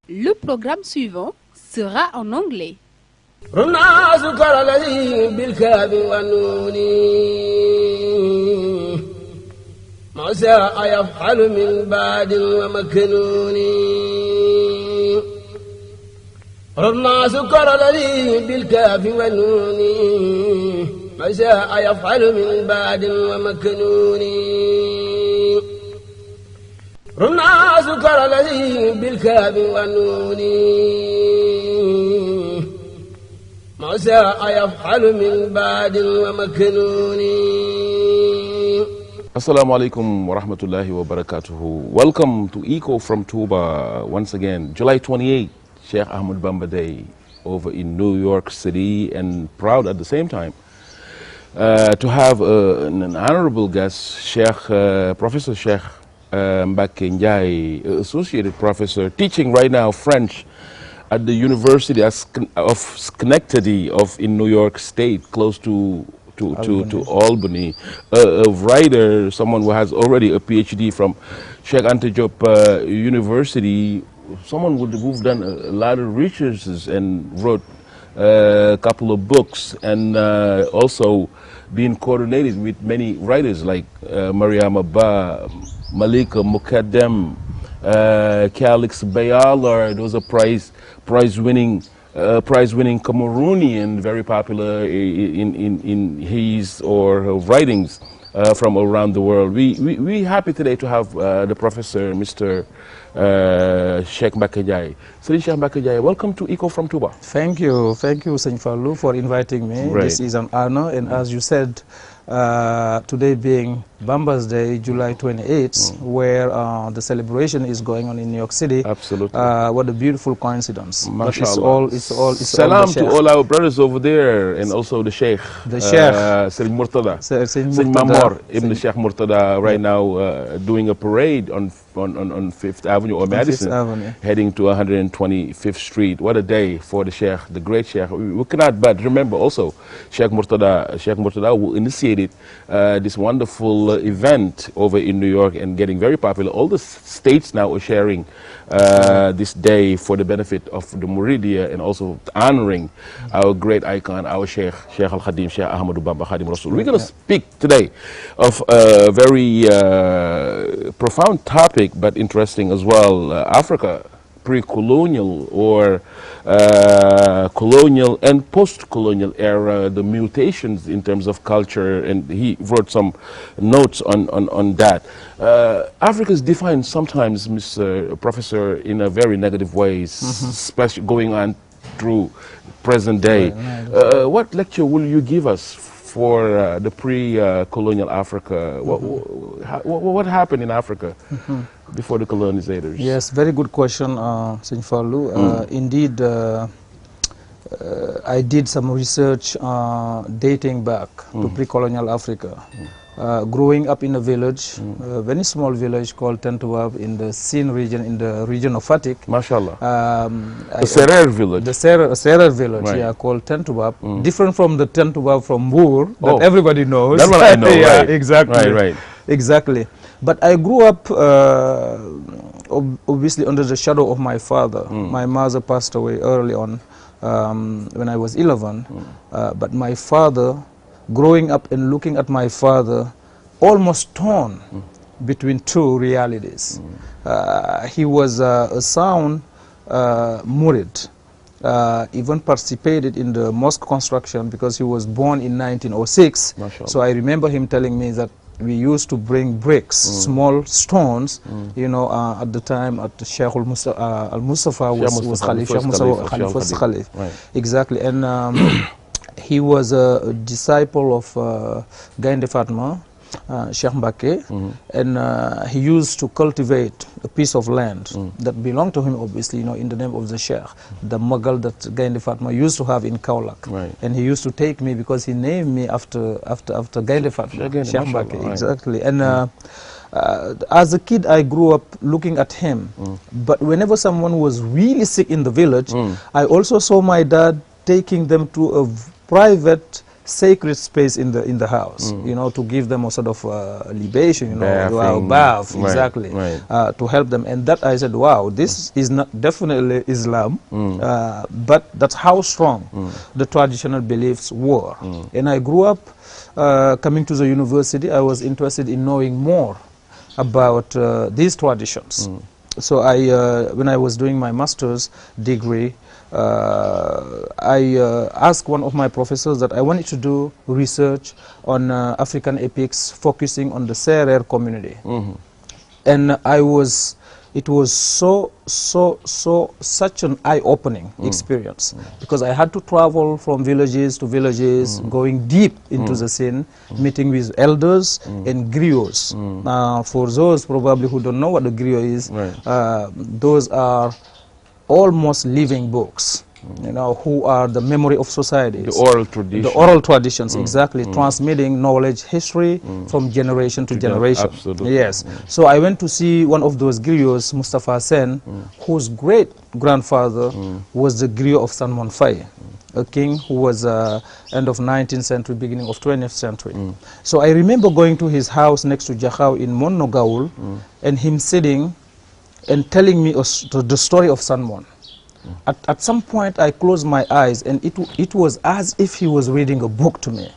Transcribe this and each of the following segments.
Le programme suivant sera en anglais. رمنا سكر الذي بالكاب والنون ما شاء يفعل من بعد ومكنون. Assalamu alaikum wa rahmatullahi wa barakatuhu. Welcome to Echo from TOUBA once again. July 28, Sheikh Ahmad Bamba Day over in New York City, and proud at the same time to have an honorable guest, Professor Sheikh GAYE, associated professor, teaching right now French at the University of Schenectady in New York State, close to Albany. A writer, someone who has already a PhD from Cheikh Anta Diop University, someone who've done a lot of researches and wrote a couple of books, and also being coordinated with many writers like Mariam Abba, Malika Mukaddem, Calix Bayala. Those are prize-winning Cameroonian, very popular in his or her writings from around the world. We happy today to have the professor, Mr. Sheikh GAYE. Sheikh GAYE, welcome to Echo from TOUBA. Thank you, S.Fallou, for inviting me. Right. This is an honor, and as you said, today being Bamba's Day, July 28th, where the celebration is going on in New York City. Absolutely. What a beautiful coincidence. MashaAllah. But it's all Salam to all our brothers over there, and also the Sheikh. The Sheikh. Sayyid Murtada. Sayyid Mamor, Ibn Sheikh Murtada, right now doing a parade on 5th Avenue or Madison, heading to 125th Street. What a day for the Sheikh, the great Sheikh. We cannot but remember also Sheikh Murtada who initiated this wonderful event over in New York and getting very popular. All the states now are sharing this day for the benefit of the MURIED and also honoring our great icon, our Sheikh Al-Khadim, Sheikh Ahmadu Bamba Khadim Rasul. We're going to speak today of a very profound topic, but interesting as well. Africa, pre-colonial or colonial and post-colonial era, the mutations in terms of culture, and he wrote some notes on that. Africa is defined sometimes, Mr. Professor, in a very negative ways, especially going on through present day. What lecture will you give us for the pre-colonial Africa? What happened in Africa before the colonizers? Yes, very good question, S.Fallou. Indeed, I did some research dating back to pre-colonial Africa. Growing up in a village, a very small village called Tentouab in the Sine region, in the region of Fatick. MashaAllah. The Serer village. The Serer village, right. Yeah, called Tentouab. Different from the Tentouab from Boer that everybody knows. That's what I know, yeah, right. Exactly. Right. Exactly. But I grew up obviously under the shadow of my father. My mother passed away early on when I was 11. But my father, growing up and looking at my father, almost torn between two realities. He was a sound MURIED, even participated in the mosque construction because he was born in 1906. So I remember him telling me that we used to bring bricks, small stones, you know, at the time at Sheikh Al-Mustafa was Khalif, Sheikh Mustafa Khalif was Khalif. Exactly. And he was a disciple of GAYE Fatma, Sheikh Mbake, and he used to cultivate a piece of land that belonged to him, obviously, you know, in the name of the Sheikh, the Mughal that GAYE Fatma used to have in Kaulak. And he used to take me because he named me after GAYE Fatma, Sheikh Mbake, exactly. And as a kid, I grew up looking at him. But whenever someone was really sick in the village, I also saw my dad taking them to a private sacred space in the house, you know, to give them a sort of libation, you know, bath, exactly, to help them. And that I said, wow, this is not definitely Islam, but that's how strong the traditional beliefs were. And I grew up coming to the university. I was interested in knowing more about these traditions. So when I was doing my master's degree, I asked one of my professors that I wanted to do research on African epics focusing on the Serer community. And it was such an eye-opening experience, because I had to travel from villages to villages, going deep into the scene, meeting with elders and griots. For those probably who don't know what a griot is, those are almost living books, you know, who are the memory of societies. The oral traditions. The oral traditions, exactly, transmitting knowledge, history from generation to generation. Absolutely. Yes. So I went to see one of those griots, Mustafa Sen, whose great-grandfather was the griot of Sanmon Faye, a king who was end of 19th century, beginning of 20th century. So I remember going to his house next to Jakhau in Monnogaul, and him sitting and telling me the story of Sanmon. At some point, I closed my eyes, and it was as if he was reading a book to me.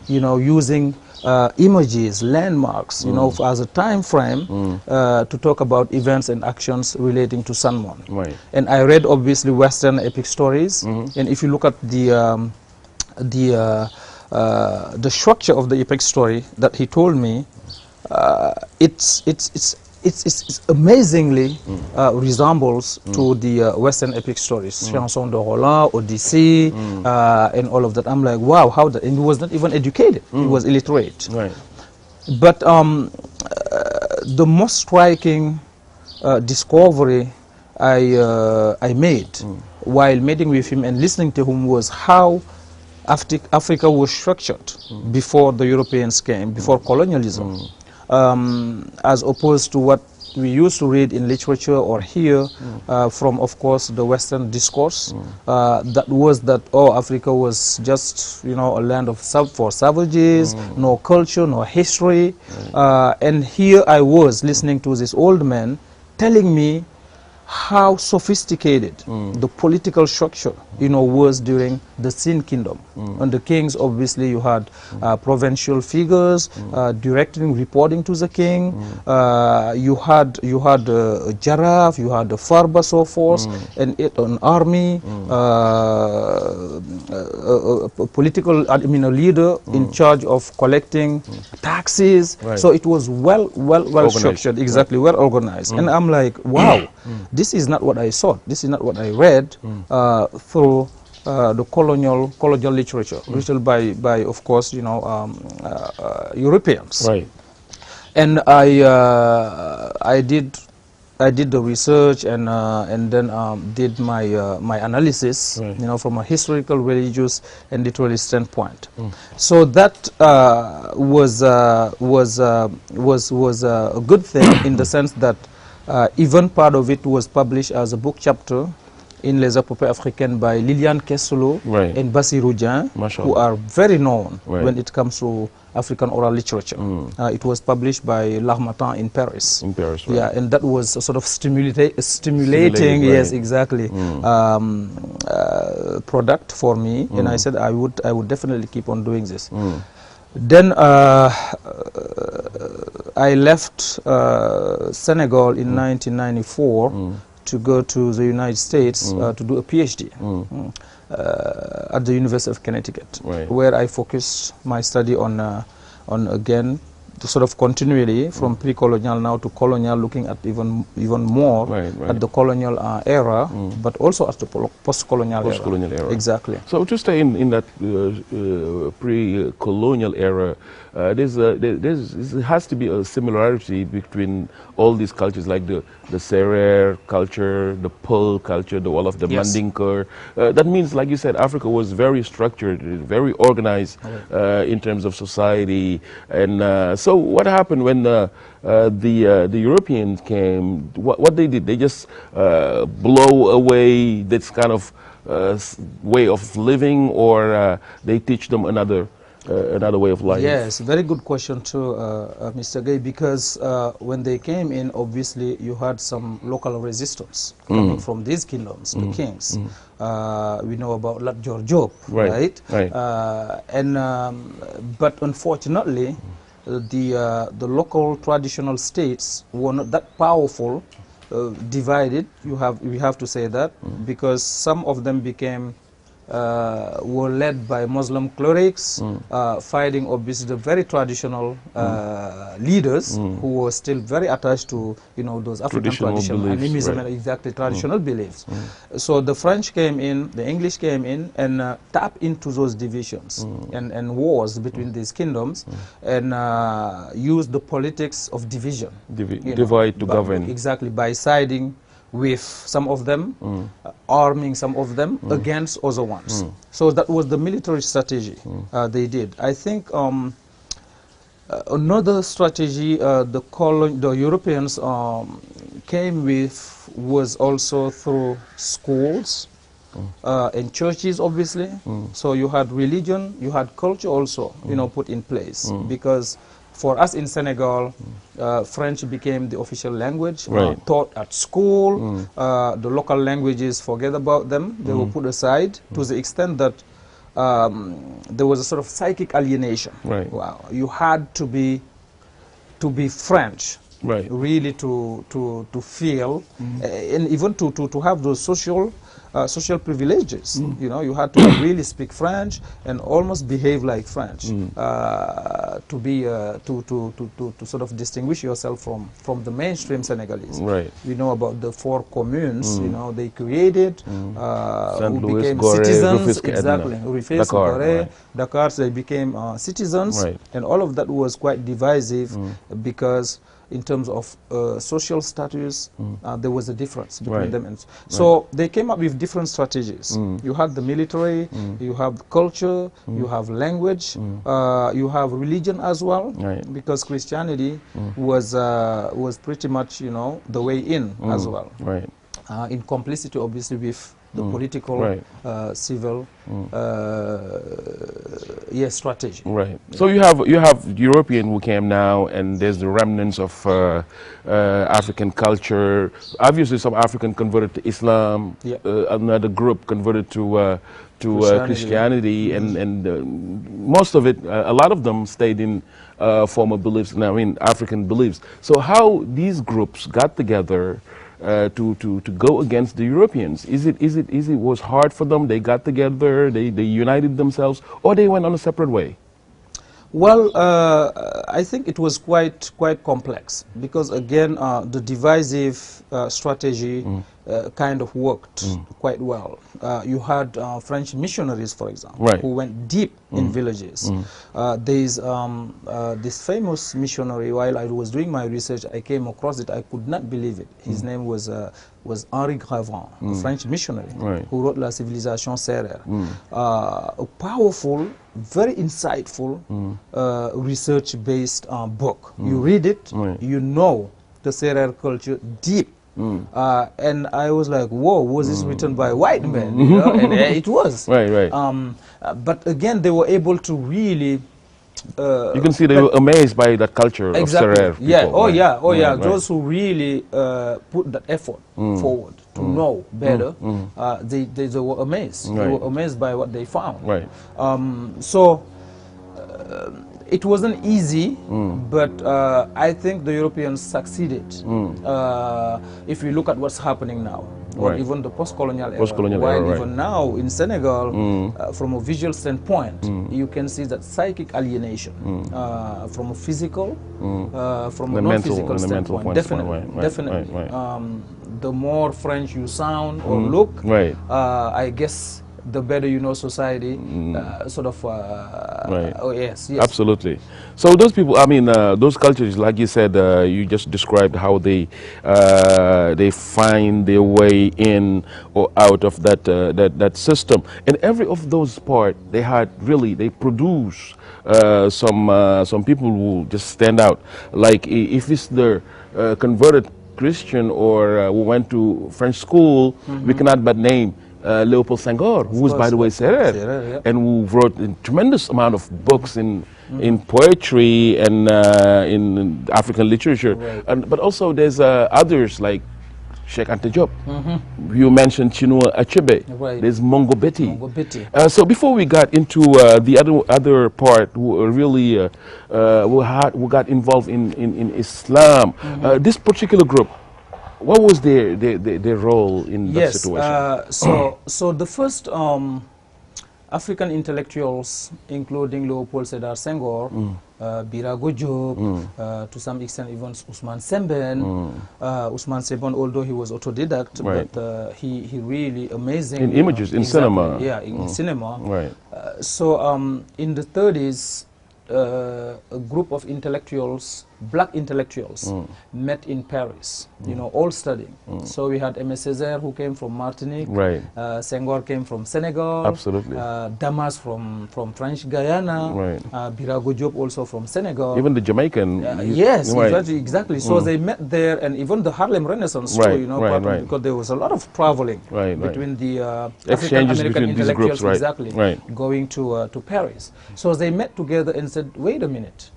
You know, using images, landmarks, you know, as a time frame to talk about events and actions relating to Sanmon. And I read obviously Western epic stories, and if you look at the structure of the epic story that he told me, it's amazingly resembles to the Western epic stories, Chanson de Roland, Odyssey, and all of that. I'm like, wow, how that? And he was not even educated; he was illiterate. But the most striking discovery I made while meeting with him and listening to him was how Africa was structured before the Europeans came, before colonialism. As opposed to what we used to read in literature or hear from, of course, the Western discourse, that was that, oh, Africa was just, you know, a land of for savages, no culture, no history. And here I was listening to this old man telling me how sophisticated the political structure, you know, was during the Sin Kingdom. Under kings, obviously, you had provincial figures directing, reporting to the king. You had a Jaraf, you had a Farbaso force, and an army, a political, I mean, a leader in charge of collecting taxes. So it was well structured, exactly, well organized. And I'm like, wow. This is not what I saw. This is not what I read through the colonial literature, written by of course, you know, Europeans. And I did the research and then did my analysis, you know, from a historical, religious, and literary standpoint. So that was a good thing in the sense that. Even part of it was published as a book chapter in Les Épopées Africaines by Liliane Kesselo and Bassirou Dieng, who are very known when it comes to African oral literature. It was published by L'Harmattan in Paris. Yeah, and that was a sort of stimulating, yes, exactly, product for me. And I said I would definitely keep on doing this. Then I left Senegal in 1994 to go to the United States to do a PhD at the University of Connecticut, where I focused my study on again the sort of continuity from pre-colonial now to colonial, looking at even more at the colonial era, but also at the post-colonial era. Exactly. So to stay in that pre-colonial era, there has to be a similarity between all these cultures, like the Serer culture, the Pearl culture, all of the Mandinka. That means, like you said, Africa was very structured, very organized in terms of society, and so So what happened when the Europeans came? What they did? They just blow away this kind of way of living, or they teach them another way of life? Yes, very good question too, Mr. Gaye, because when they came in, obviously you had some local resistance coming from these kingdoms, the kings. We know about Lat Jor Job, right? But unfortunately, the local traditional states were not that powerful, divided. We have to say that, because some of them became were led by Muslim clerics, fighting obviously the very traditional leaders who were still very attached to those African traditional animism and exactly traditional beliefs. So the French came in, the English came in and tapped into those divisions and wars between these kingdoms and used the politics of division, divide to govern. Exactly, by siding with some of them, arming some of them against other ones. So that was the military strategy they did. I think another strategy the Europeans came with was also through schools and churches, obviously. So you had religion, you had culture also, put in place, because for us in Senegal, French became the official language, taught at school. The local languages, forget about them. They were put aside to the extent that there was a sort of psychic alienation. Wow. You had to be French, really to feel, and even to have those social privileges. You had to really speak French and almost behave like French to be to sort of distinguish yourself from the mainstream Senegalese. We know about the 4 communes they created, who became citizens. Exactly, Rufisque, Dakar. So they became citizens, and all of that was quite divisive because in terms of social status, there was a difference between them. And so they came up with different strategies. You had the military, you have culture, you have language, you have religion as well, because Christianity was pretty much, the way in as well. In complicity, obviously, with the political, civil, strategy. So you have European who came now, and there's the remnants of African culture. Obviously, some African converted to Islam. Another group converted to Christianity, and most of it, a lot of them stayed in former beliefs. I mean, African beliefs. So how these groups got together to go against the Europeans? Is it was hard for them? They got together, they united themselves, or they went on a separate way? Well, I think it was quite complex, because again the divisive strategy kind of worked quite well. You had French missionaries, for example, who went deep in villages. There's this famous missionary. While I was doing my research, I came across it. I could not believe it. His name was Henri Gravin, a French missionary who wrote La Civilisation Sérère. A powerful, very insightful research-based book. You read it, you know the Sérère culture deep. And I was like, whoa, was this written by white men? And it was. But again, they were able to really... you can see they were amazed by that culture of Sérère people. Those who really put that effort forward to know better, they were amazed. They were amazed by what they found. So it wasn't easy, but I think the Europeans succeeded. If you look at what's happening now, or even the post-colonial era, even now in Senegal, from a visual standpoint, you can see that psychic alienation from a physical, from a non-physical standpoint. Definitely. The more French you sound or look, I guess the better you know society, sort of Right. Oh yes, yes. Absolutely. So those people, I mean, those cultures, like you said, you just described how they find their way in or out of that system. And every of those part, they had really, they produce some people who just stand out. Like if it's the converted Christian or who went to French school, we cannot but name Leopold Senghor, who was, by the way, Serer, yeah. and who wrote a tremendous amount of books in poetry and in African literature. Right. But also there's others like Sheikh Anta Diop. You mentioned Chinua Achebe. Right. There's Mongo Betty. Mongo Betty. So before we got into the other part, who really who got involved in Islam, this particular group, what was their role in that situation? So the first African intellectuals, including Leopold Sedar Senghor, Birago Diop, to some extent even Ousmane Sembène. Ousmane Sembène, although he was autodidact, Right. but he really amazing. In images, in cinema. Yeah, in cinema. Right. In the 30s, a group of intellectuals, black intellectuals, met in Paris, you know, all studying. So we had Aimé Césaire, who came from Martinique. Right. Senghor came from Senegal. Absolutely. Damas from French Guyana. Right. Birago Diop also from Senegal. Even the Jamaican. Yes, right. exactly. So they met there, and even the Harlem Renaissance Right, too, you know, right. because there was a lot of traveling Right. between the African Exchanges American between these intellectuals, groups, right. exactly, Right. going to Paris. So they met together and said, wait a minute,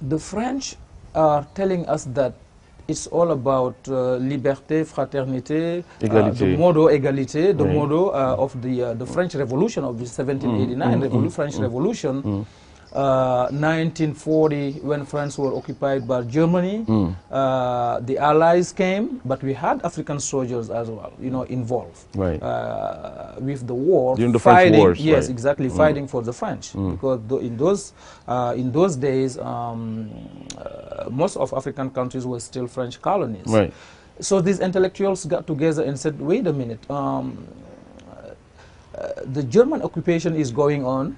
the French are telling us that it's all about liberté, fraternité, the motto égalité, the motto of the French Revolution of the 1789 French Revolution. 1940, when France were occupied by Germany, the Allies came, but we had African soldiers as well, you know, involved with the war. During the fighting, French wars, yes, right. exactly, fighting for the French, because in those days, most of African countries were still French colonies. Right. So these intellectuals got together and said, wait a minute, the German occupation is going on.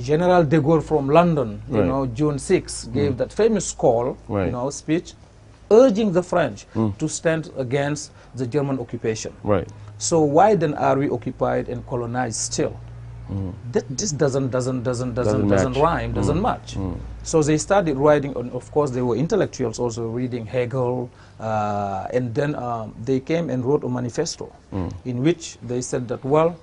General de Gaulle from London, you know, June 6, gave that famous call, you know, speech, urging the French to stand against the German occupation. Right. So why then are we occupied and colonized still? This doesn't rhyme, doesn't match. So they started writing, and of course they were intellectuals also reading Hegel, and then they came and wrote a manifesto in which they said that, well,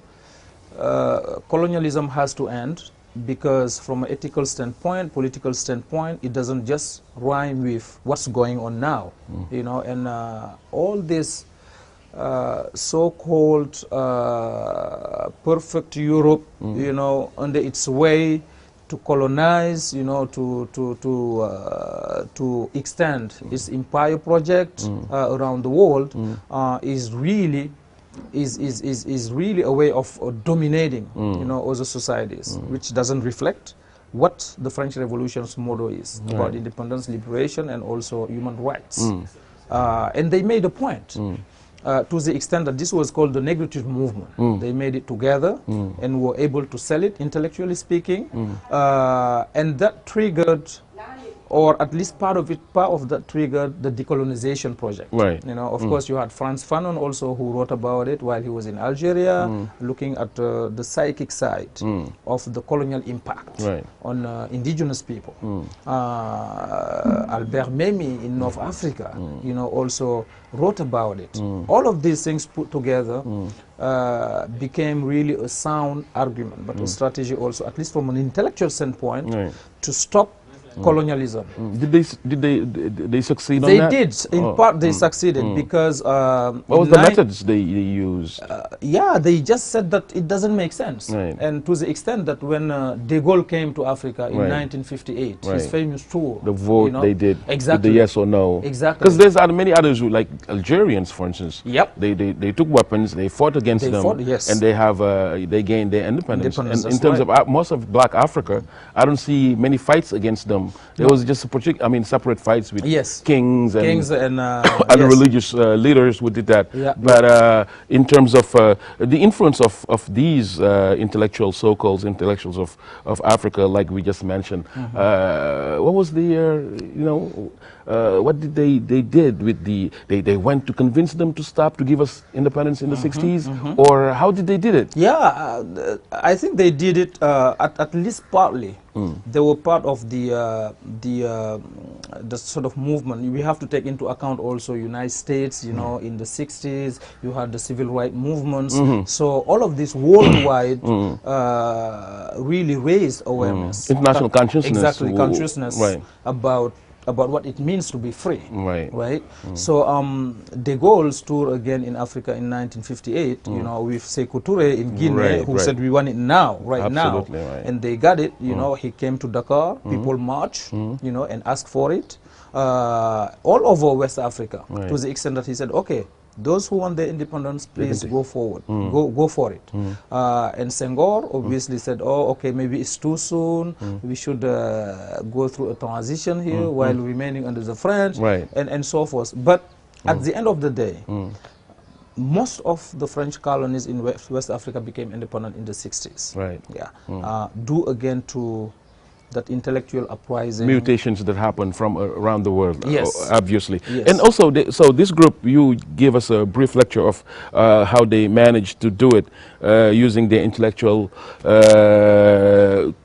colonialism has to end, because from an ethical standpoint, political standpoint, it doesn't just rhyme with what's going on now, you know, and all this so-called perfect Europe, you know, under its way to colonize, you know, to extend its empire project around the world, is really a way of dominating, you know, other societies, which doesn't reflect what the French Revolution's motto is about independence, liberation, and also human rights. And they made a point to the extent that this was called the Negritude movement. They made it together and were able to sell it, intellectually speaking, and that triggered, or at least part of that triggered the decolonization project. Right. You know, of course, you had Frantz Fanon also, who wrote about it while he was in Algeria, looking at the psychic side of the colonial impact on indigenous people. Albert Memmi in North Africa, you know, also wrote about it. All of these things put together became really a sound argument, but a strategy also, at least from an intellectual standpoint, to stop colonialism. Did they succeed on that? They did. In part, they succeeded because... what was the methods they used? Yeah, they just said that it doesn't make sense. And to the extent that when de Gaulle came to Africa in 1958, his famous tour... The vote, you know, they did. Exactly. The yes or no. Exactly. Because there's many others who, like Algerians, for instance. Yep. They took weapons, they fought against them, and they gained their independence. And in terms of most of Black Africa, I don't see many fights against them kingdom, there was just separate fights with kings and other religious leaders who did that. Yeah. But in terms of the influence of these intellectuals, so-called intellectuals of Africa, like we just mentioned, what was the what did they did with they went to convince them to stop, to give us independence in the 60s, or how did they did it? Yeah, I think they did it at least partly. They were part of the sort of movement. We have to take into account also United States, you know, in the 60s, you had the civil rights movements. So all of this worldwide really raised awareness. International consciousness. Exactly, consciousness about what it means to be free. Right. So De Gaulle's tour again in Africa in 1958, you know, with Sekou Touré in Guinea, who said we want it now, now. And they got it, you know. He came to Dakar, people marched, you know, and asked for it all over West Africa, to the extent that he said, okay, those who want their independence, please go forward, go for it. And Senghor obviously said, oh, okay, maybe it's too soon. We should go through a transition here while remaining under the French, and so forth. But at the end of the day, most of the French colonies in West Africa became independent in the 60s. Due again to that intellectual uprising, mutations that happen from around the world, obviously. And also, so this group, you gave us a brief lecture of how they managed to do it using their intellectual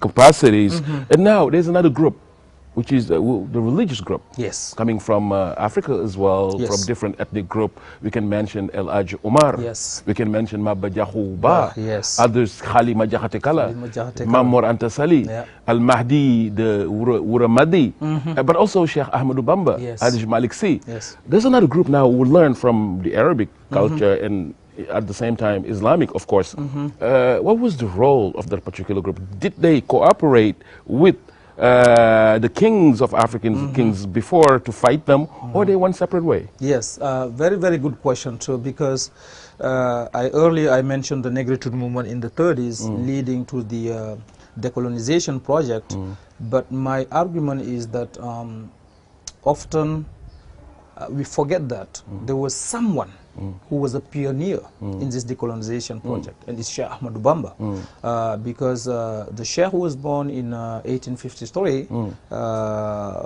capacities. And now there's another group, which is the religious group, coming from Africa as well, from different ethnic group. We can mention El Haj Omar, we can mention Maba Diakhou Ba, others Khalima Diakhaté-Kala, Mamor Anta Sali, Al Mahdi, the Wuramadi, but also Sheikh Ahmadou Bamba, Hadj Malik Sy. There's another group now who learn from the Arabic culture and at the same time Islamic, of course. What was the role of that particular group? Did they cooperate with the kings of African kings before to fight them, or they went separate way? Yes, very, very good question too, because earlier I mentioned the negritude movement in the 30s leading to the decolonization project, but my argument is that often we forget that there was someone who was a pioneer in this decolonization project, and it's Sheikh Ahmadou Bamba, because the Sheikh was born in 1853,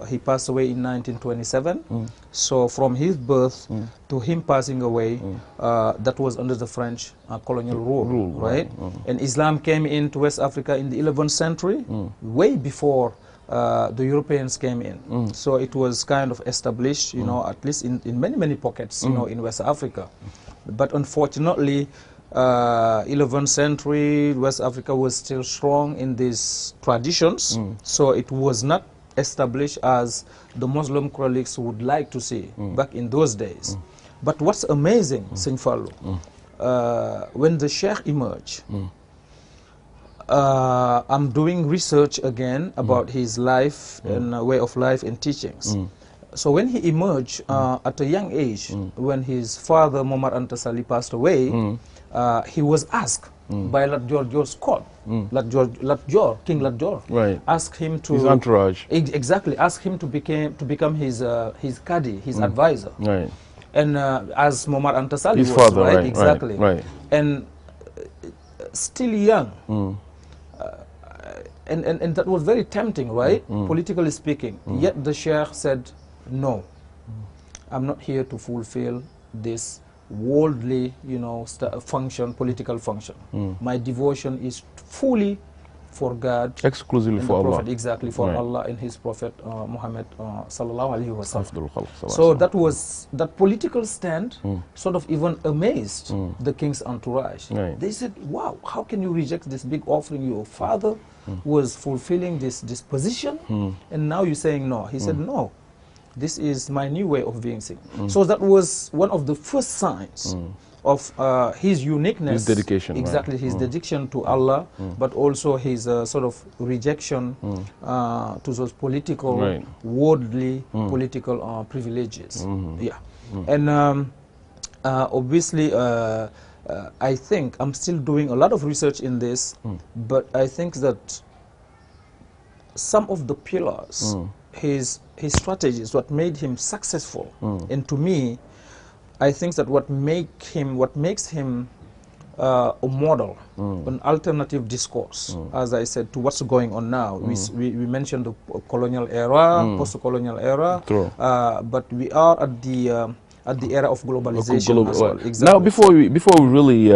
he passed away in 1927, so from his birth to him passing away, that was under the French colonial rule, right? And Islam came into West Africa in the 11th century, way before the Europeans came in. So it was kind of established, you know, at least in many, many pockets, you know, in West Africa. But unfortunately, 11th century, West Africa was still strong in these traditions. So it was not established as the Muslim colleagues would like to see back in those days. But what's amazing, S.Fallou, when the Sheikh emerged, I'm doing research again about his life and way of life and teachings. So when he emerged at a young age, when his father, Momar Anta Sali, passed away, he was asked by Lat Dior's court, Lat Dior, King Lat Dior, asked him to... His entourage. Exactly, asked him to become his Qadi, his advisor. And as Momar Anta Sali his was, father, right? Exactly. And still young. And that was very tempting, right? Politically speaking. Yet the Sheikh said, no, I'm not here to fulfill this worldly, you know, function, political function. My devotion is fully for God, exclusively for Allah. Exactly, for Allah and His Prophet Muhammad sallallahu alaihi wasallam. So that political stand sort of even amazed the king's entourage. They said, wow, how can you reject this big offering? Your father was fulfilling this position, and now you're saying no. He said, no, this is my new way of being seen. So that was one of the first signs of his uniqueness, his dedication, exactly, his dedication to Allah, but also his sort of rejection to those political, worldly political privileges. And obviously, I think I'm still doing a lot of research in this, but I think that some of the pillars, his strategies, what made him successful, and to me, I think that what makes him a model, an alternative discourse, as I said, to what's going on now. We mentioned the colonial era, post-colonial era, but we are at the era of globalization as well. Exactly. Now, before we really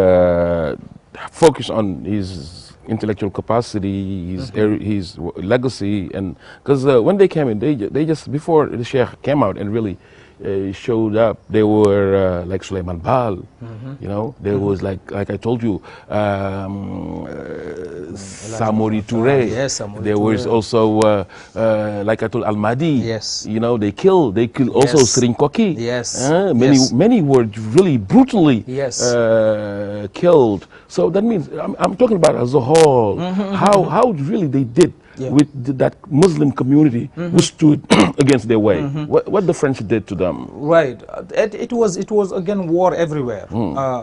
focus on his intellectual capacity, his legacy, and because when they came in, they just before the Sheikh came out and really showed up, they were like Suleiman Baal, you know, there was like I told you, Samori Touré. Yes, Samori there Touré. was also like I told Al-Mahdi. Yes. You know, they killed also Serigne Koki. Yes. Many were really brutally killed. So that means I'm talking about as a whole, how really they did with that Muslim community who stood against their way. What the French did to them. Right. It was again war everywhere,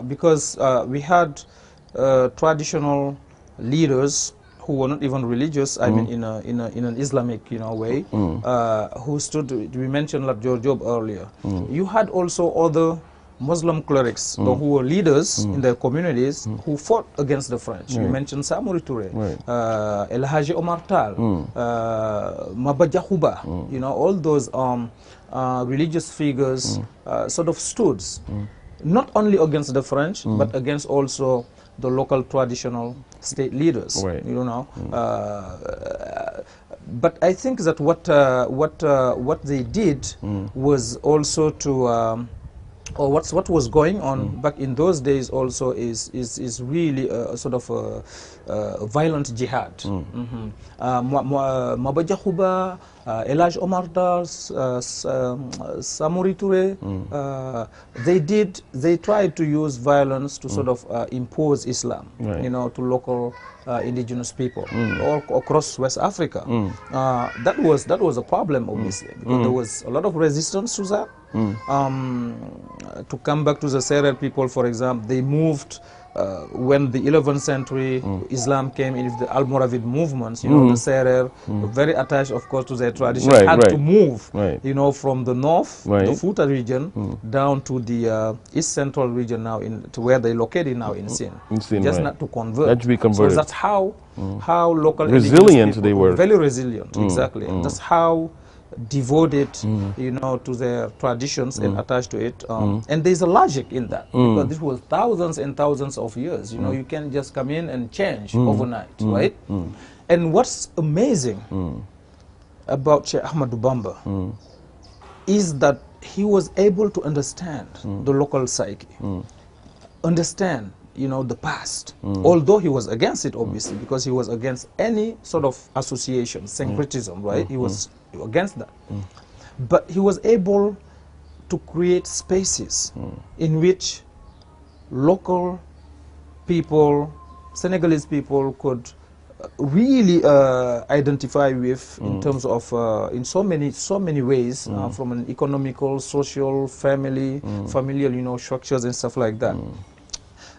because we had traditional leaders who were not even religious. I mean, in an Islamic way, who stood. We mentioned like Job earlier. You had also other Muslim clerics who were leaders in their communities who fought against the French. You mentioned Samori Touré, El Haji Omar Tal, Maba Jahuba. You know, all those religious figures sort of stood not only against the French but against also the local traditional state leaders. You know, but I think that what they did was also to or what was going on back in those days also is really a sort of a violent jihad. Maba Jahuba, El Hadj Omar Dar, Samori Touré, they tried to use violence to sort of impose Islam, you know, to local indigenous people all across West Africa. That was a problem, obviously, because there was a lot of resistance to that. To come back to the Serer people, for example, they moved when the 11th century Islam came in, the Almoravid movements, you know, the Serer, very attached, of course, to their tradition, had to move, you know, from the north, the Futa region, down to the east central region now, to where they located now in Sin, just not to convert. Not to be converted. So that's how local resilient they were. Very resilient, exactly. And that's how devoted, you know, to their traditions and attached to it. And there's a logic in that, because this was thousands and thousands of years. You know, you can't just come in and change overnight, right? And what's amazing about Sheikh Ahmadou Bamba is that he was able to understand the local psyche, understand, you know, the past, although he was against it, obviously, because he was against any sort of association, syncretism, right? He was against that. But he was able to create spaces in which local people, Senegalese people, could really identify with in terms of in so many ways, from an economical, social, familial, you know, structures and stuff like that.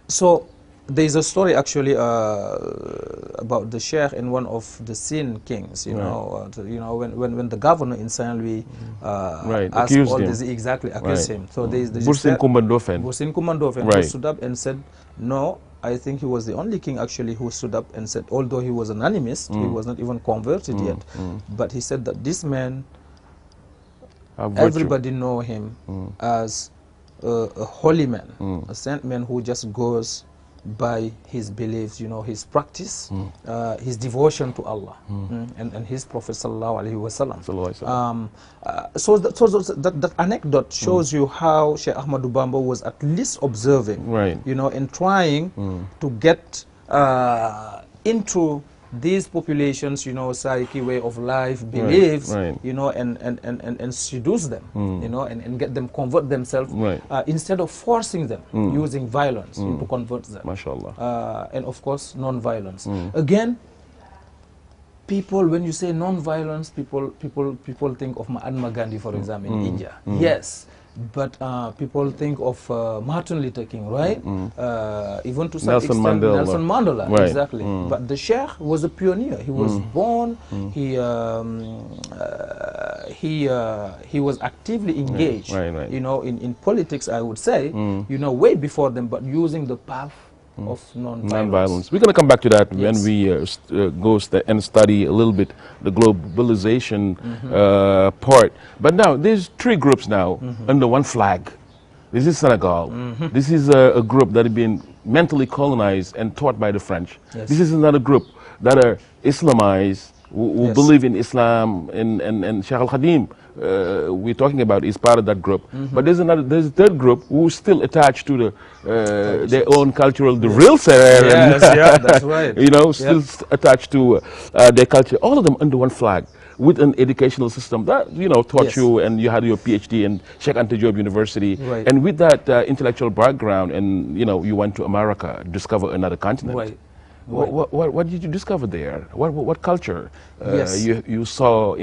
So there's a story actually about the Sheikh and one of the Sin kings, you know, when the governor in Saint Louis asked all this, accused him. So there's Bursin Kumandofen. Bursin Kumandofen who stood up and said, no, I think he was the only king actually who stood up and said, although he was an animist, he was not even converted yet, but he said that this man, everybody know him as a holy man, a saint man who just goes by his beliefs, you know, his practice, his devotion to Allah and his Prophet sallallahu alaihi wasallam. So that anecdote shows you how Sheikh Ahmadou Bamba was at least observing, you know, and trying to get into these populations, you know, psyche, way of life, beliefs, you know, and seduce them, you know, and get them convert themselves, instead of forcing them using violence to convert them. MashaAllah. And of course, non-violence. Again, people, when you say non-violence, people think of Mahatma Gandhi, for example, in India. Yes, but people think of Martin Luther King, right? Even to some Nelson extent, Mandela. Nelson Mandela, Right. exactly. But the Sheikh was a pioneer. He was born. He was actively engaged, right. you know, in politics, I would say, you know, way before them, but using the path of non-violence. We're going to come back to that when we go and study a little bit the globalization part. But now, there's three groups now under one flag. This is Senegal. This is a group that has been mentally colonized and taught by the French. This is another group that are Islamized, who believe in Islam, and Sheikh Al-Khadim we're talking about is part of that group. But there's a third group who's still attached to the their own cultural, the real Serer. Yeah, that's right. You know, still attached to their culture. All of them under one flag, with an educational system that, you know, taught you, and you had your PhD in Cheikh Anta Diop University. And with that intellectual background, and, you know, you went to America, discover another continent. What did you discover there? What culture you saw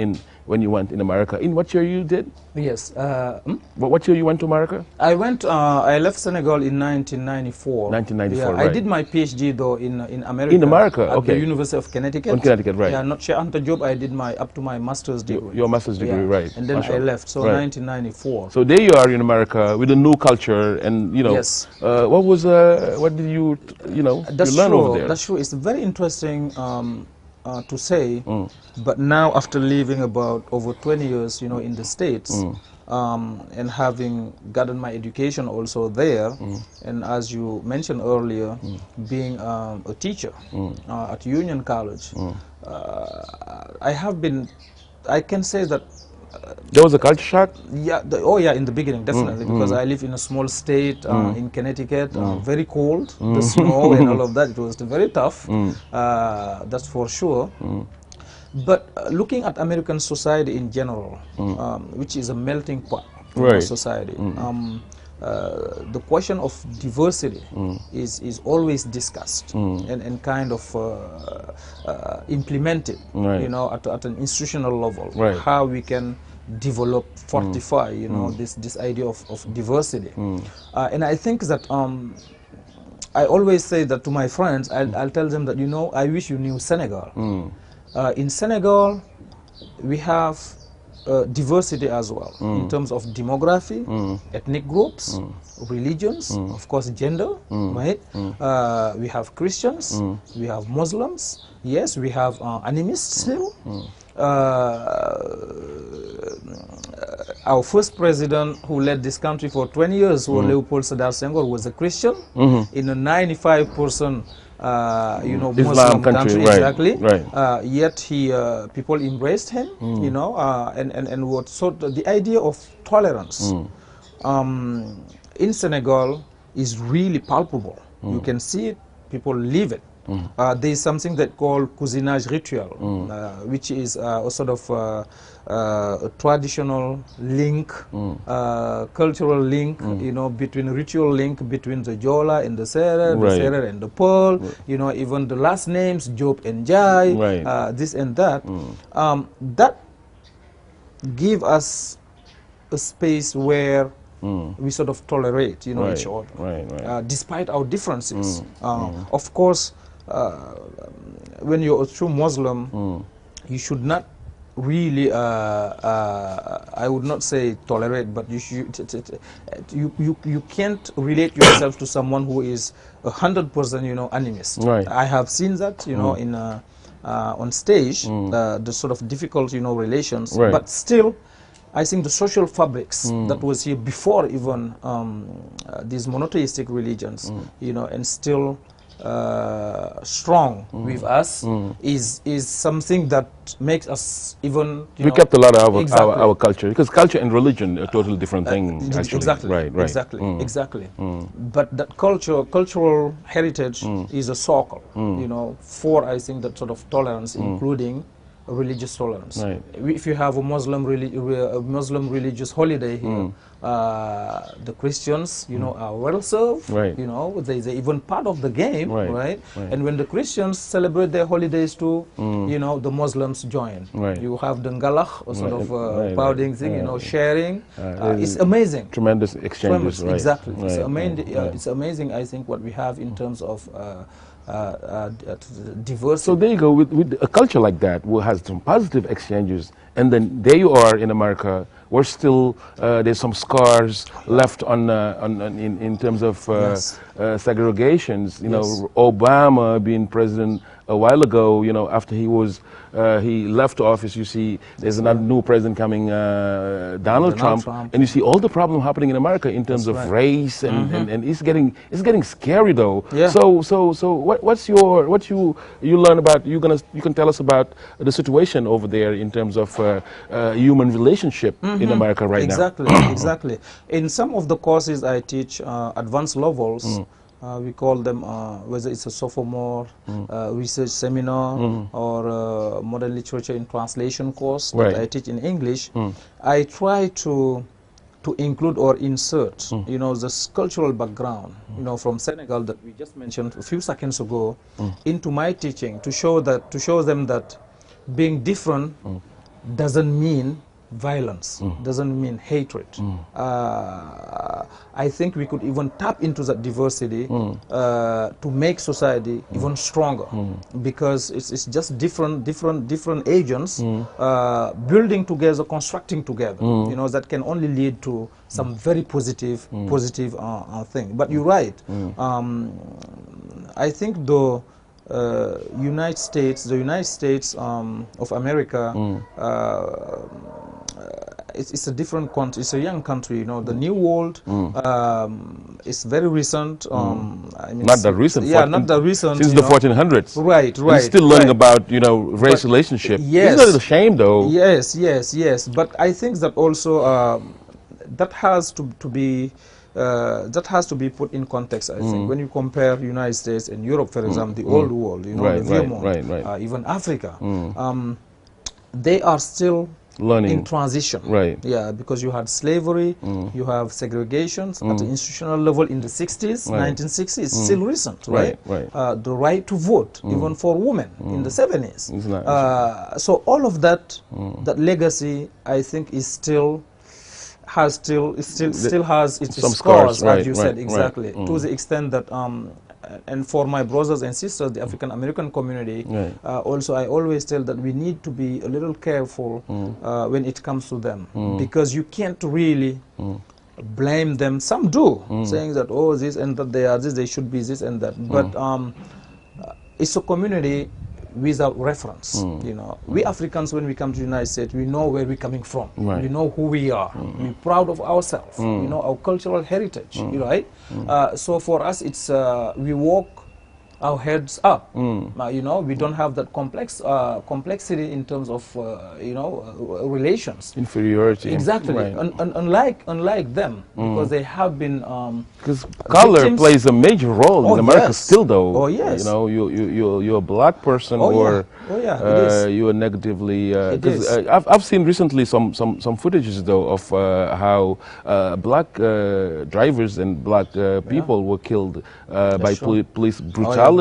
when you went in America? In what year you did? Yes. What year you went to America? I went. I left Senegal in 1994. 1994. Yeah, I did my PhD though in America. In America, at the University of Connecticut. In Connecticut, right? Yeah, not Cheikh Anta Diop. I did my up to my master's degree. Your master's degree, right? And then I left. So 1994. So there you are in America with a new culture, and you know, what did you learn over there? That's true. It's very interesting to say, but now after living about over 20 years, you know, in the States, and having gotten my education also there, and as you mentioned earlier, being a teacher at Union College, I can say that there was a culture shock? Yeah, in the beginning, definitely, because I live in a small state in Connecticut, very cold, the snow and all of that. It was very tough, that's for sure. But looking at American society in general, which is a melting pot society, the question of diversity is always discussed and kind of implemented, you know, at an institutional level, how we can develop, fortify, you know, this idea of diversity. And I think that I always say that to my friends, I'll tell them that, you know, I wish you knew Senegal. In Senegal, we have diversity as well, in terms of demography, ethnic groups, religions, of course gender, right? We have Christians, we have Muslims, yes, we have animists still. Our first president who led this country for 20 years, Leopold Sedar Senghor, was a Christian in a 95% you know, Islam Muslim country, exactly. Yet people embraced him, you know, and what the idea of tolerance in Senegal is really palpable. You can see it, people live it. There is something that called cousinage ritual, which is a sort of a traditional link, cultural link, you know, between ritual link between the Jola and the Serer, the Serer and the Pearl, you know, even the last names, Job and Jai, this and that. That give us a space where we sort of tolerate, you know, each other, despite our differences. Of course, when you're a true Muslim, you should not really, I would not say tolerate, but you should, you can't relate yourself to someone who is 100%, you know, animist. I have seen that, you know, in on stage, the sort of difficult, you know, relations, but still, I think the social fabrics that was here before even these monotheistic religions, you know, and still strong with us is something that makes us even, you know, kept a lot of our culture, because culture and religion are totally different things. Exactly. But that cultural heritage is a circle, you know, for, I think, that sort of tolerance, including religious tolerance. If you have a Muslim religious holiday here, the Christians, you know, are well served. Right. You know, they're even part of the game, Right. right? Right. And when the Christians celebrate their holidays too, you know, the Muslims join. Right. You have the ngalach, or sort of Right, powdering right. thing, you know, sharing. It's There's amazing. Tremendous exchanges, right? Exactly. Right, It's right. it's amazing, I think, what we have in terms of diversity. So there you go, with a culture like that, who has some positive exchanges, and then there you are in America, we're still, there's some scars left in terms of Yes. segregations. You know, Yes. Obama being president a while ago, you know, after he left office, you see there's another new president coming, Donald Trump, and you see all the problem happening in America in terms of race, and it's getting scary though. Yeah. So what you learn about, you can tell us about the situation over there in terms of human relationship in America right now. Exactly. In some of the courses I teach, advanced levels, we call them, whether it's a sophomore research seminar or modern literature in translation course that I teach in English, I try to include or insert, you know, this cultural background, you know, from Senegal that we just mentioned a few seconds ago, into my teaching to show them that being different doesn't mean violence, doesn't mean hatred. I think we could even tap into that diversity to make society even stronger, because it's just different agents building together, constructing together. You know, that can only lead to some very positive thing. But you're right. I think the United States of America, it's a different country. It's a young country. You know, the New World is very recent. I mean, Not that recent. Yeah, not that recent. Since the 1400s. Right. We're still learning about, you know, race relationship. Yes. Isn't it a shame though? Yes. But I think that also that has to be put in context. I think when you compare United States and Europe, for example, the old world, you know, the Vermont, even Africa, they are still learning in transition. Right. Yeah, because you had slavery, you have segregations at the institutional level in the 60s, 1960s, still recent, right? The right to vote, even for women, in the 70s. So all of that, that legacy, I think, is still has its some scars, right, as you said, exactly, to the extent that and for my brothers and sisters, the African American community, also I always tell that we need to be a little careful when it comes to them, because you can't really blame them. Some do, saying that, oh, this and that, they are this, they should be this and that. But it's a community without reference. You know, we Africans, when we come to the United States, we know where we're coming from. We know who we are. We're proud of ourselves. You know, our cultural heritage. Right? So for us, it's we walk our heads up. You know, we don't have that complexity in terms of you know, relations. Inferiority. Exactly. Unlike them, because they have been because color plays a major role in America still, though. Oh yes. You know, you're a black person, or you are negatively. Because I've seen recently some footages though of how black drivers and black people were killed by police brutality.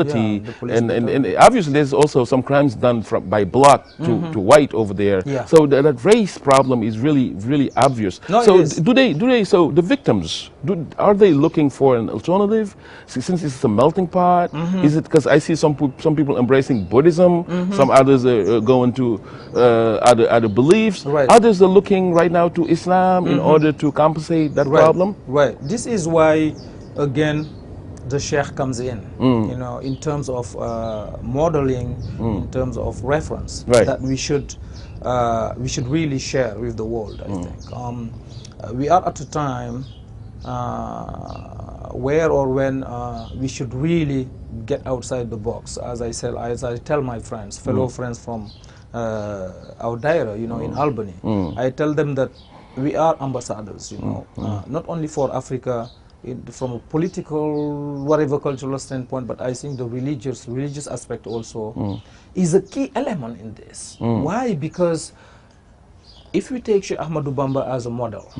And obviously there's also some crimes done by black to white over there. So that race problem is really obvious. So so the victims, are they looking for an alternative since it's a melting pot? Is it because I see some people embracing Buddhism, some others are going to other beliefs, others are looking right now to Islam in order to compensate that problem? Right. This is why, again, the Sheikh comes in, you know, in terms of modeling, in terms of reference, that we should really share with the world. I think we are at a time where or when we should really get outside the box. As I tell my friends, fellow friends from our daira, you know, in Albany, I tell them that we are ambassadors, you know, not only for Africa, from a political, whatever cultural standpoint, but I think the religious aspect also is a key element in this. Why? Because if we take Sheikh Ahmadou Bamba as a model,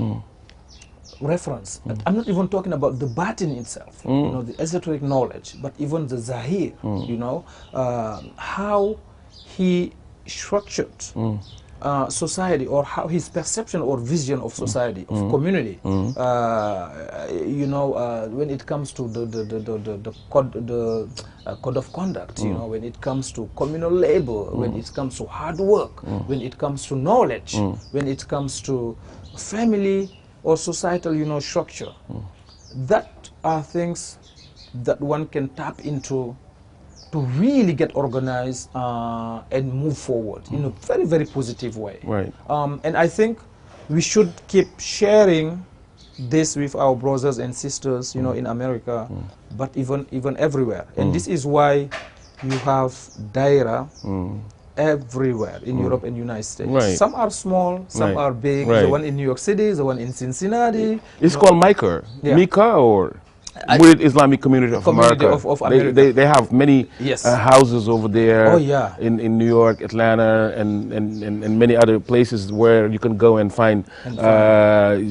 reference. I'm not even talking about the batin itself, you know, the esoteric knowledge, but even the zahir, you know, how he structured society, or how his perception or vision of society, of community, you know, when it comes to the code of conduct, you know, when it comes to communal labor, when it comes to hard work, when it comes to knowledge, when it comes to family or societal, you know, structure. That are things that one can tap into to really get organized and move forward in a very, very positive way. Right. And I think we should keep sharing this with our brothers and sisters, you know, in America, but even everywhere. And this is why you have daira everywhere in Europe and United States. Right. Some are small, some are big. Right. The one in New York City, the one in Cincinnati. It's called Micah. Yeah. Micah, or MURIED Islamic Community of America. Of America. They have many houses over there. Oh, yeah. In New York, Atlanta, and many other places where you can go and find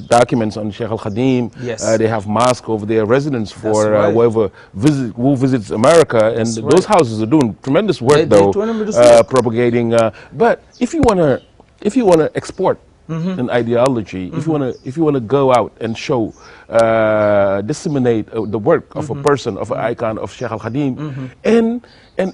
documents on Sheikh Al-Khadim. Yes. They have mosque over there, residence for right. whoever who visits America, and those houses are doing tremendous work, propagating. But if you wanna export an ideology, if you wanna go out and show, disseminate the work of a person, of an icon of Sheikh Al-Khadim, and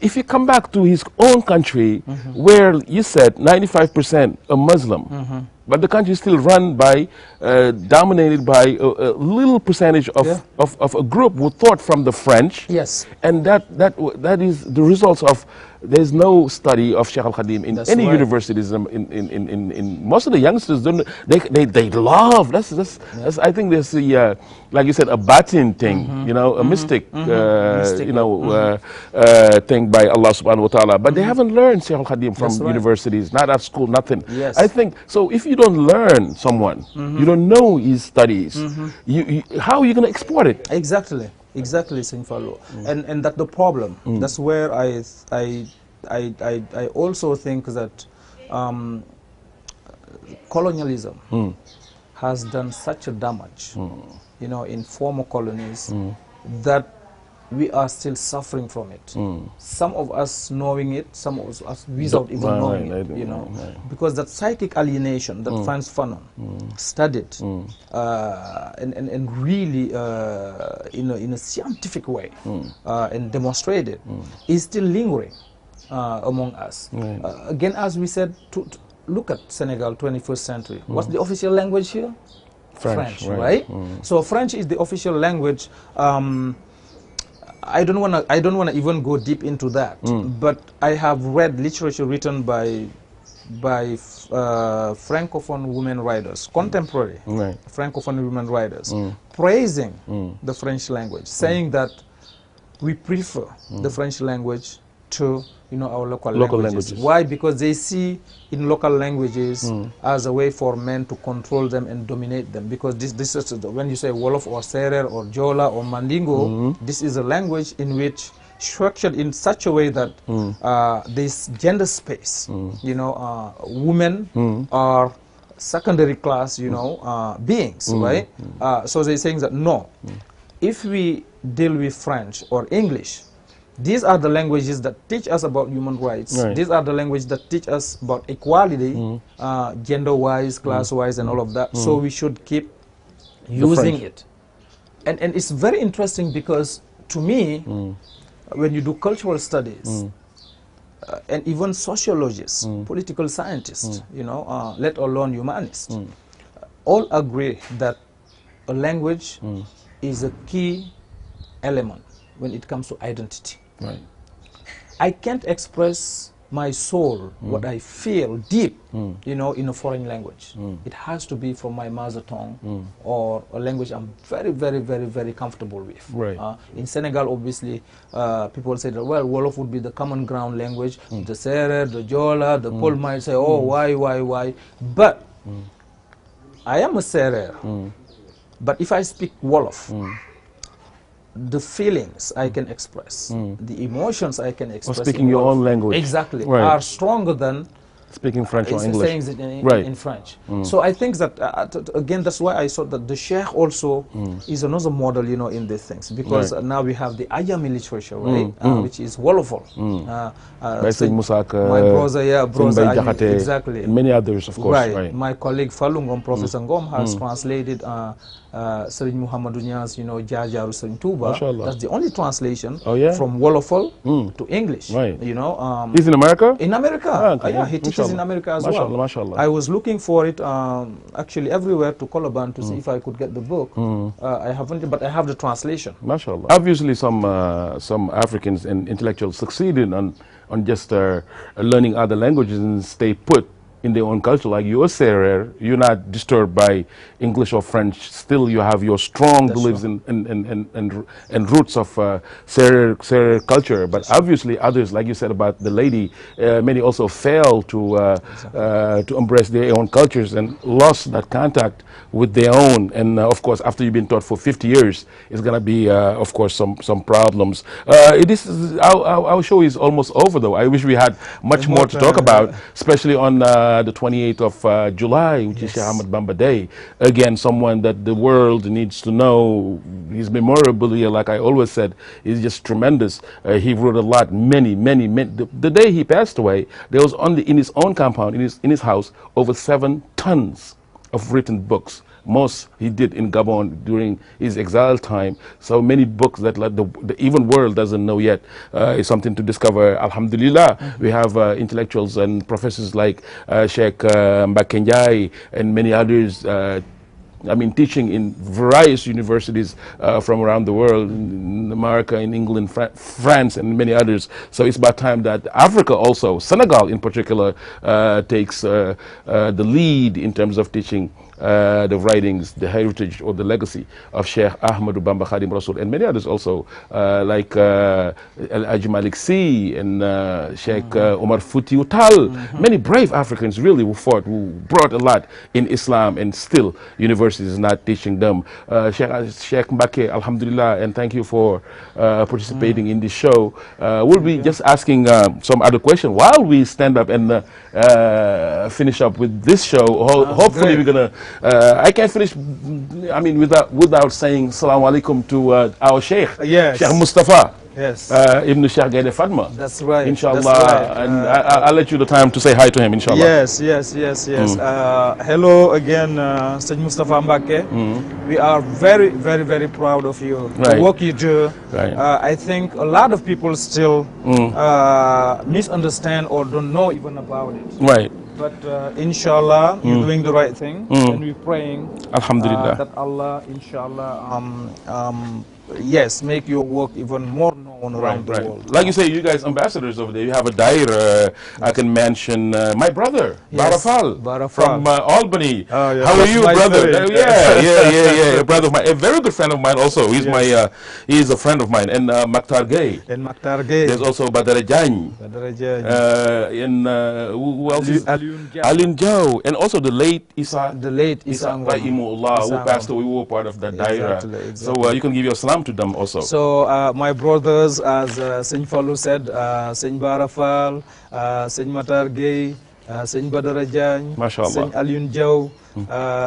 if you come back to his own country, where you said 95% are Muslim, but the country is still run by, dominated by a little percentage of a group who thought from the French. Yes. And that is the results of, there's no study of Sheikh Al-Khadim in any universities. In most of the youngsters don't, they love, that's I think there's a, like you said, a batin thing, you know, a mystic, you know, thing by Allah subhanahu wa ta'ala. But they haven't learned Sheikh Al-Khadim from universities, not at school, nothing. Yes. I think, so if you don't learn someone, you don't know his studies, how are you going to export it? Exactly. Exactly, S.Fallou. And that's the problem. That's where I also think that colonialism has done such a damage, you know, in former colonies, that we are still suffering from it. Some of us knowing it, some of us without even knowing it, you know, because that psychic alienation that Frantz Fanon studied and really in a scientific way and demonstrated is still lingering among us. Again, as we said, to look at Senegal, 21st century. What's the official language here? French, right? So French is the official language. I don't wanna even go deep into that, but I have read literature written by Francophone women writers, contemporary Francophone women writers, praising the French language, saying that we prefer the French language to, you know, our local languages. Why? Because they see in local languages as a way for men to control them and dominate them. Because this is when you say Wolof or Serer or Jola or Mandingo, this is a language in which structured in such a way that this gender space, you know, women are secondary class, you know, beings, right? So they're saying that no, if we deal with French or English, these are the languages that teach us about human rights. These are the languages that teach us about equality, gender-wise, class-wise, and all of that. So we should keep using it. And it's very interesting because, to me, when you do cultural studies, and even sociologists, political scientists, you know, let alone humanists, all agree that a language is a key element when it comes to identity. I can't express my soul, what I feel deep, you know, in a foreign language. It has to be from my mother tongue or a language I'm very, very, very, very comfortable with. In Senegal, obviously, people say that, well, Wolof would be the common ground language. The Serer, the Jola, the Pol might say, oh, why? But I am a Serer. But if I speak Wolof, the feelings I can express, the emotions I can express, or speaking your own language, exactly, are stronger than speaking French or English. Saying it in French. So I think that, again, that's why I thought that the Sheikh also is another model, you know, in these things. Because now we have the Ajami literature, right? Which is Wolofol. My brother, exactly. And many others, of course. Right. My colleague Fallou Ngom, Professor Ngom, has translated Serigne Muhammadu Nia's, you know, Jajaru Serigne TOUBA. That's the only translation from Wolofol to English. Right. You know, he's in America? In America. Yeah, he teaches in America as well. Mashallah. I was looking for it actually everywhere to Coloban to see if I could get the book. I haven't, but I have the translation. Mashallah. Obviously, some Africans and intellectuals succeeded on just learning other languages and stay put in their own culture. Like you say, you're not disturbed by English or French. Still, you have your strong beliefs and roots of Serer culture. But obviously, others, like you said about the lady, many also fail to embrace their own cultures and lost that contact with their own. And of course, after you've been taught for 50 years, it's going to be, of course, some problems. Our show is almost over, though. I wish we had much more to talk about, especially on the 28th of July, which is Sheikh Ahmad Bamba Day. Again, someone that the world needs to know. His memorabilia, like I always said, is just tremendous. He wrote a lot, many. The day he passed away, there was only in his own compound, in his house, over 7 tons of written books. Most he did in Gabon during his exile time. So many books that the even world doesn't know yet is something to discover. Alhamdulillah, we have intellectuals and professors like Sheikh Mbacké Ndiaye and many others. I mean, teaching in various universities from around the world, in America, in England, France, and many others. So it's about time that Africa also, Senegal in particular, takes the lead in terms of teaching the writings, the heritage, or the legacy of Sheikh Ahmadou Bamba Khadim Rasoul, and many others also, like El Hadji Malick Sy and Sheikh Omar Foutiyou Tall. Many brave Africans really who fought, who brought a lot in Islam, and still universities is not teaching them. Sheikh Mbacké, alhamdulillah, and thank you for participating in this show. We'll be just asking some other question while we stand up and finish up with this show. Hopefully we're gonna I can't finish, I mean, without saying Assalamu alaikum to our Sheikh, Sheikh Mustafa. Yes. Ibn Sheikh Gaynde Fatma. That's right. Inshallah. That's right. And I'll let you the time to say hi to him, inshallah. Yes. Hello again, Sej Mustafa Mbacké. We are very, very, very proud of you. The work you do. I think a lot of people still misunderstand or don't know even about it. Right. But inshallah, you're doing the right thing, and we're praying Alhamdulillah that Allah, inshallah, yes, make your work even more known around the world. Like you say, you guys ambassadors over there. You have a dair. I can mention my brother, Barafal, from Albany. Oh, yeah. How are you, brother? Yeah. A brother of mine, a very good friend of mine also. He's he's a friend of mine. And Maktar Gaye. There's also Badara Diagne. And who else is? Alioune Diaw. And also the late Isa. Rahimahullah, who passed away. We were part of that daira. So you can give your salam to them also. So my brothers, as S.Fallou said, Seigne Barafal, Seigne Matar Gaye, Seigne Badara Diagne, Seigne Alioune Diaw,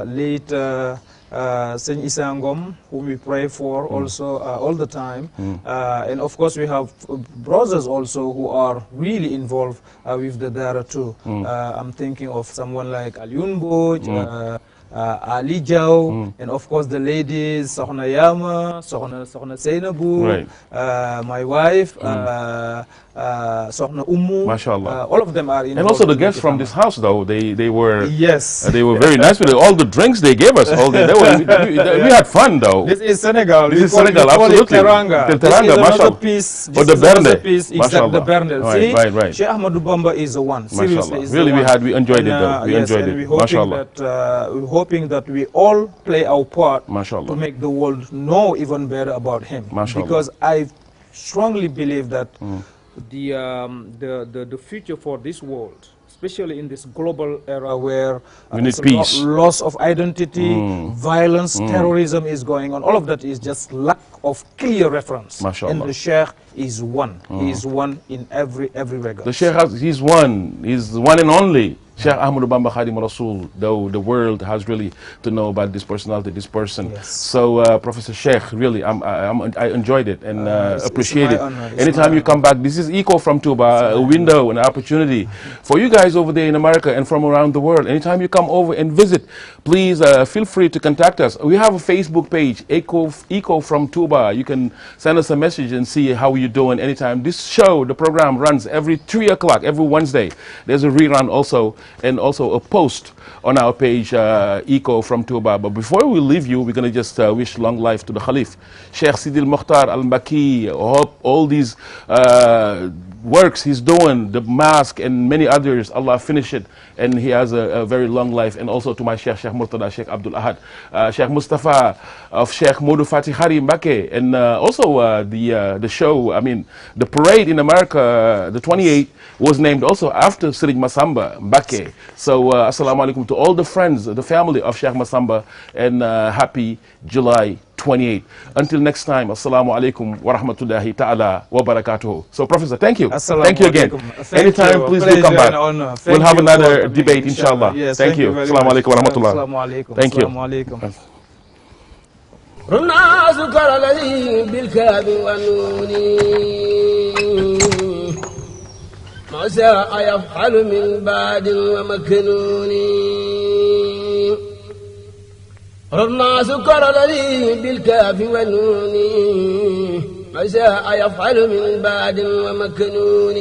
late Seigne Issa Ngom, whom we pray for also all the time. And of course we have brothers also who are really involved with the Dara too. I'm thinking of someone like Alioune Mbodj, Ali Diaw, and of course the ladies, Sokhna Yama, Sokhna Seynabou, my wife, Sokhna Ummu. Mashallah. All of them are involved. And also the guests from this house, though, they were they were very nice with all the drinks they gave us. All day. We had fun, though. This is Senegal. This is Senegal, absolutely. Teranga. This is another piece. Or the Bernde. Exactly, the Bernde. Right. Sheikh Ahmadou Bamba is the one. Seriously, is really, the one. we enjoyed it, though. We enjoyed it. Mashallah. We're hoping that we all play our part to make the world know even better about him. Because I strongly believe that the future for this world, especially in this global era where peace, loss of identity, violence, terrorism is going on, all of that is just lack of clear reference. MashaAllah. And the Sheikh is one. He is one in every regard. The Sheikh he's one. He's the one and only. Sheikh Ahmadu Bamba Khadim Rasul, though the world has really to know about this personality, this person. Yes. So, Professor Sheikh, really, I enjoyed it and appreciate it. Anytime you come back, this is Eco from TOUBA, a window, an opportunity for you guys over there in America and from around the world. Anytime you come over and visit, please feel free to contact us. We have a Facebook page, Eco from TOUBA. You can send us a message and see how you're doing anytime. This show, the program runs every 3 o'clock, every Wednesday. There's a rerun also, and also a post on our page, Eco from TOUBA. But before we leave you, we're going to just wish long life to the Khalif, Sheikh Sidil Mokhtar Al-Mbaki. Hope all these works he's doing, the mosque and many others, Allah finish it and he has a very long life. And also to my Sheikh Murtada, Sheikh Abdul Ahad, Sheikh Mustafa of Sheikh Modu Fatih Hari Mbake, and also the show, I mean the parade in America, the 28th, was named also after Sirij Masamba Mbake. So assalamu alaikum to all the friends, the family of Sheikh Masamba, and happy July 28. Until next time, assalamu alaikum wa rahmatullahi ta'ala wa barakatuhu. So, Professor, thank you. Thank you again. Anytime, please do come back. We'll have another debate, inshallah. Yes, thank you. Assalamu alaikum wa rahmatullah. Thank you. الناس كالذي بالكاد والنون ما شاء يفعل من بعد ومكنون الناس كالذي بالكاف والنون ما شاء يفعل من بعد ومكنون